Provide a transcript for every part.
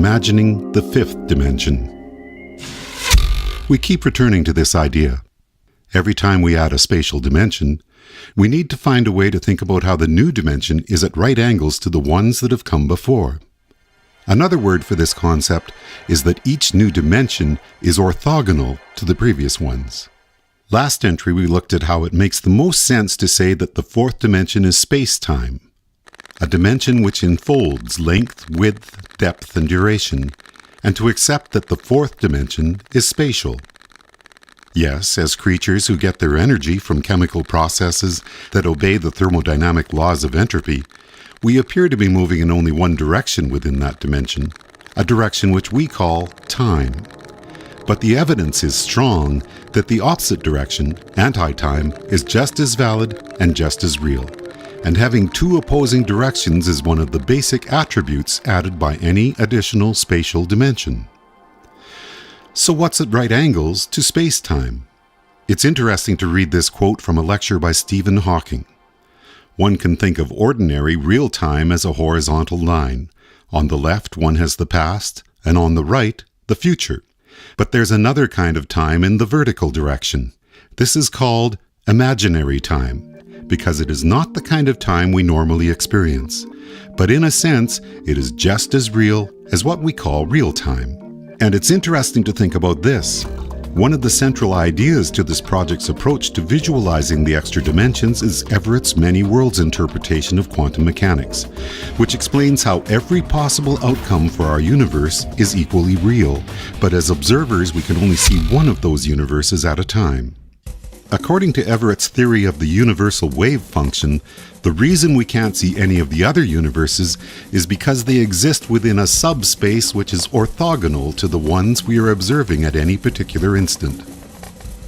imagining the fifth dimension. We keep returning to this idea. Every time we add a spatial dimension, we need to find a way to think about how the new dimension is at right angles to the ones that have come before. Another word for this concept is that each new dimension is orthogonal to the previous ones. Last entry we looked at how it makes the most sense to say that the fourth dimension is space-time, a dimension which enfolds length, width, depth, and duration, and to accept that the fourth dimension is spatial. Yes, as creatures who get their energy from chemical processes that obey the thermodynamic laws of entropy, we appear to be moving in only one direction within that dimension, a direction which we call time. But the evidence is strong that the opposite direction, anti-time, is just as valid and just as real. And having two opposing directions is one of the basic attributes added by any additional spatial dimension. So what's at right angles to space-time? It's interesting to read this quote from a lecture by Stephen Hawking. One can think of ordinary real time as a horizontal line. On the left, one has the past, and on the right, the future. But there's another kind of time in the vertical direction. This is called imaginary time, because it is not the kind of time we normally experience. But in a sense, it is just as real as what we call real time. And it's interesting to think about this. One of the central ideas to this project's approach to visualizing the extra dimensions is Everett's many worlds interpretation of quantum mechanics, which explains how every possible outcome for our universe is equally real, but as observers we can only see one of those universes at a time. According to Everett's theory of the universal wave function, the reason we can't see any of the other universes is because they exist within a subspace which is orthogonal to the ones we are observing at any particular instant.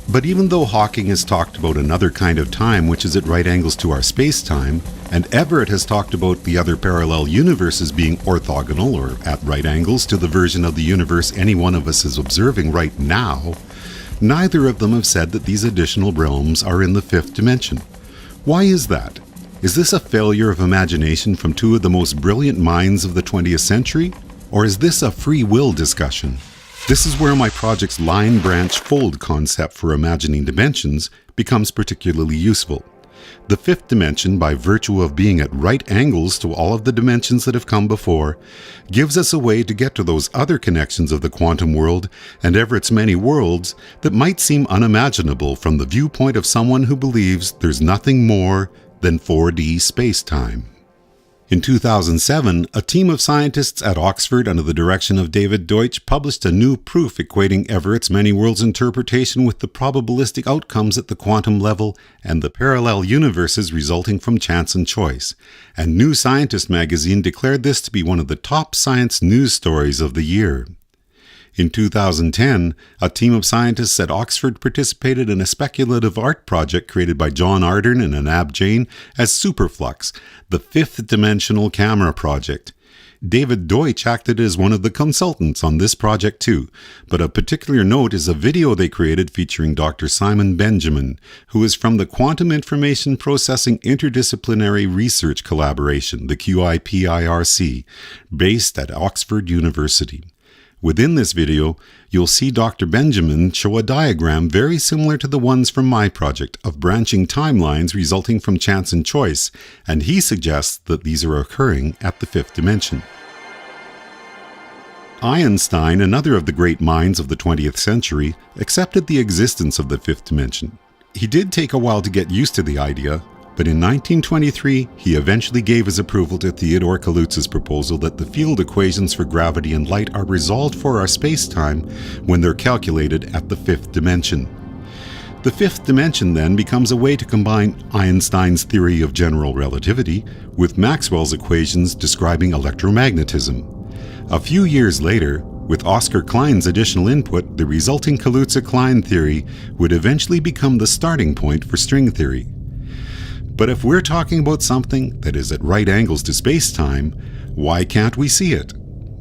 But even though Hawking has talked about another kind of time which is at right angles to our space-time, and Everett has talked about the other parallel universes being orthogonal or at right angles to the version of the universe any one of us is observing right now, neither of them have said that these additional realms are in the fifth dimension. Why is that? Is this a failure of imagination from two of the most brilliant minds of the 20th century? Or is this a free will discussion? This is where my project's line branch fold concept for imagining dimensions becomes particularly useful. The fifth dimension, by virtue of being at right angles to all of the dimensions that have come before, gives us a way to get to those other connections of the quantum world and Everett's many worlds that might seem unimaginable from the viewpoint of someone who believes there's nothing more than 4D space-time. In 2007, a team of scientists at Oxford under the direction of David Deutsch published a new proof equating Everett's many worlds interpretation with the probabilistic outcomes at the quantum level and the parallel universes resulting from chance and choice. And New Scientist magazine declared this to be one of the top science news stories of the year. In 2010, a team of scientists at Oxford participated in a speculative art project created by John Ardern and Anab Jain as Superflux, the fifth-dimensional camera project. David Deutsch acted as one of the consultants on this project too, but of particular note is a video they created featuring Dr. Simon Benjamin, who is from the Quantum Information Processing Interdisciplinary Research Collaboration, the QIPIRC, based at Oxford University. Within this video, you'll see Dr. Benjamin show a diagram very similar to the ones from my project of branching timelines resulting from chance and choice, and he suggests that these are occurring at the fifth dimension. Einstein, another of the great minds of the 20th century, accepted the existence of the fifth dimension. He did take a while to get used to the idea, but in 1923, he eventually gave his approval to Theodore Kaluza's proposal that the field equations for gravity and light are resolved for our space-time when they're calculated at the fifth dimension. The fifth dimension then becomes a way to combine Einstein's theory of general relativity with Maxwell's equations describing electromagnetism. A few years later, with Oscar Klein's additional input, the resulting Kaluza-Klein theory would eventually become the starting point for string theory. But if we're talking about something that is at right angles to space-time, why can't we see it?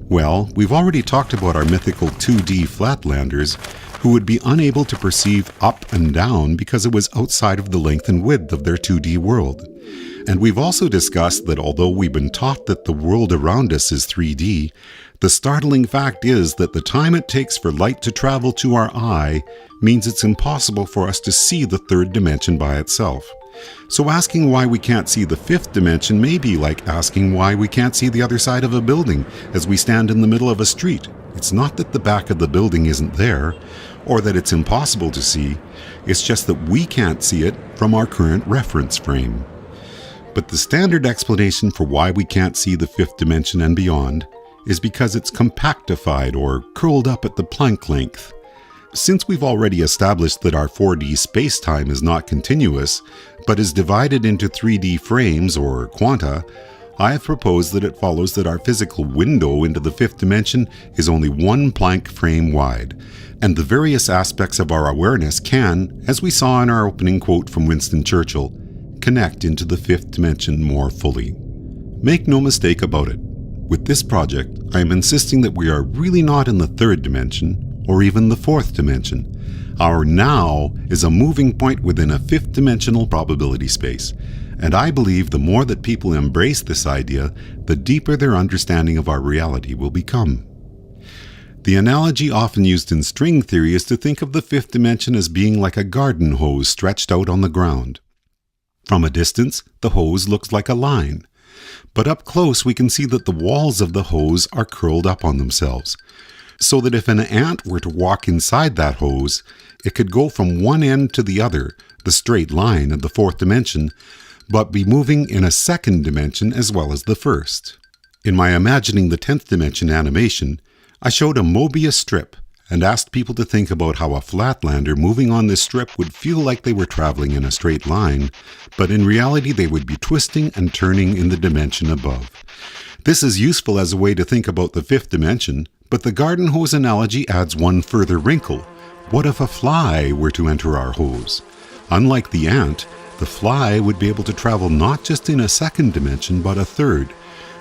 Well, we've already talked about our mythical 2D flatlanders who would be unable to perceive up and down because it was outside of the length and width of their 2D world. And we've also discussed that although we've been taught that the world around us is 3D, The startling fact is that the time it takes for light to travel to our eye means it's impossible for us to see the third dimension by itself. So asking why we can't see the fifth dimension may be like asking why we can't see the other side of a building as we stand in the middle of a street. It's not that the back of the building isn't there, or that it's impossible to see. It's just that we can't see it from our current reference frame. But the standard explanation for why we can't see the fifth dimension and beyond is because it's compactified or curled up at the Planck length. Since we've already established that our 4D space-time is not continuous, but is divided into 3D frames or quanta, I have proposed that it follows that our physical window into the fifth dimension is only one Planck frame wide, and the various aspects of our awareness can, as we saw in our opening quote from Winston Churchill, connect into the fifth dimension more fully. Make no mistake about it. With this project, I am insisting that we are really not in the third dimension, or even the fourth dimension. Our now is a moving point within a fifth dimensional probability space, and I believe the more that people embrace this idea, the deeper their understanding of our reality will become. The analogy often used in string theory is to think of the fifth dimension as being like a garden hose stretched out on the ground. From a distance, the hose looks like a line, but up close we can see that the walls of the hose are curled up on themselves, so that if an ant were to walk inside that hose, it could go from one end to the other, the straight line of the fourth dimension, but be moving in a second dimension as well as the first. In my Imagining the 10th Dimension animation, I showed a Mobius strip and asked people to think about how a flatlander moving on this strip would feel like they were traveling in a straight line, but in reality they would be twisting and turning in the dimension above. This is useful as a way to think about the fifth dimension, but the garden hose analogy adds one further wrinkle. What if a fly were to enter our hose? Unlike the ant, the fly would be able to travel not just in a second dimension, but a third.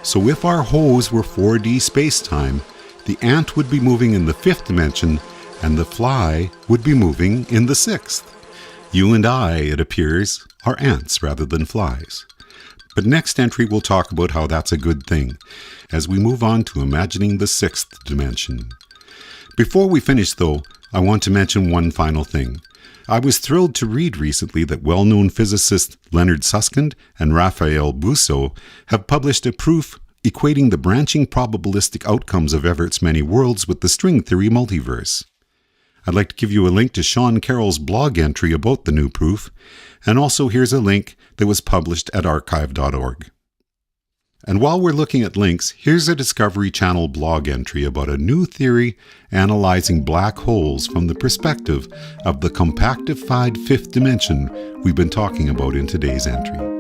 So if our hose were 4D space-time, the ant would be moving in the fifth dimension, and the fly would be moving in the sixth. You and I, it appears, are ants rather than flies. But next entry we'll talk about how that's a good thing, as we move on to imagining the sixth dimension. Before we finish though, I want to mention one final thing. I was thrilled to read recently that well-known physicists Leonard Susskind and Raphael Bousso have published a proof equating the branching probabilistic outcomes of Everett's many worlds with the string theory multiverse. I'd like to give you a link to Sean Carroll's blog entry about the new proof, and also here's a link that was published at archive.org. And while we're looking at links, here's a Discovery Channel blog entry about a new theory analyzing black holes from the perspective of the compactified fifth dimension we've been talking about in today's entry.